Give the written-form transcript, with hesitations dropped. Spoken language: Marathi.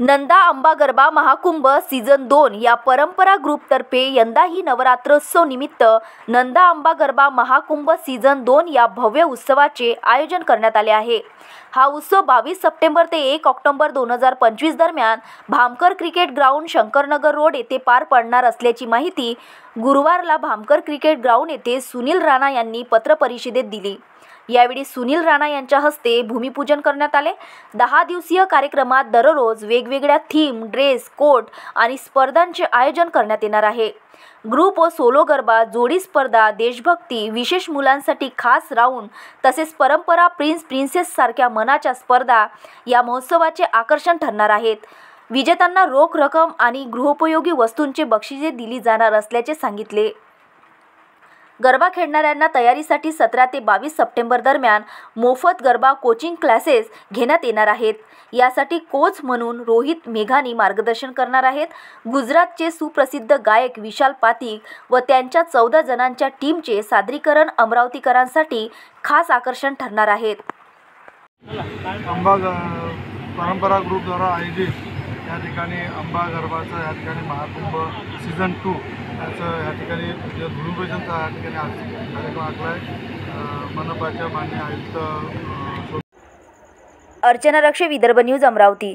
नंदा आंबा गरबा महाकुंभ सीझन 2 या परंपरा ग्रुपतर्फे यंदाही नवरात्रोत्सव निमित्त नंदा आंबा गरबा महाकुंभ सीझन 2 या भव्य उत्सवाचे आयोजन करण्यात आले आहे। हा उत्सव 22 सप्टेंबर ते 1 ऑक्टोबर 2025 दरम्यान Bhamkar cricket ground Shankarnagar road येथे पार पडणार असल्याची माहिती गुरुवारला भामकर क्रिकेट ग्राउंड येथे सुनील राणा यांनी पत्रपरिषदेत दिली। यावेळी सुनील राणा यांच्या हस्ते भूमिपूजन करण्यात आले। 10 दिवसीय कार्यक्रमात दररोज वेगवेगळ्या थीम, ड्रेस कोड आणि स्पर्धांचे आयोजन करण्यात येणार आहे। ग्रुप व सोलो गरबा, जोडी स्पर्धा, देशभक्ती, विशेष मुलांसाठी खास राऊंड तसेच परंपरा प्रिन्सेस सारख्या मनाच्या स्पर्धा या महोत्सवाचे आकर्षण ठरणार आहेत। विजेत्यांना रोख रक्कम आणि गृहोपयोगी वस्तूंचे बक्षिसे दिली जाणार असल्याचे सांगितले। गरबा खेळणाऱ्यांना तयारीसाठी 17 ते 22 सप्टेंबर दरम्यान मोफत गरबा कोचिंग क्लासेस घेण्यात येणार आहेत। यासाठी कोच म्हणून रोहित मेघानी मार्गदर्शन करणार आहेत। गुजरातचे सुप्रसिद्ध गायक विशाल पातीक व त्यांच्या 14 जणांच्या टीमचे सादरीकरण अमरावतीकरांसाठी खास आकर्षण ठरणार आहेत। आंबा परंपरा ग्रुप द्वारा आयोजित या ठिकाणी आंबा गरबाचा या ठिकाणी महाकुंभ सीझन 2 याचं या ठिकाणी भूमिपूजनचा या ठिकाणी कार्यक्रम आखला आहे। मनपाच्या माननीय आयुक्त अर्चना रक्षे, विदर्भ न्यूज, अमरावती।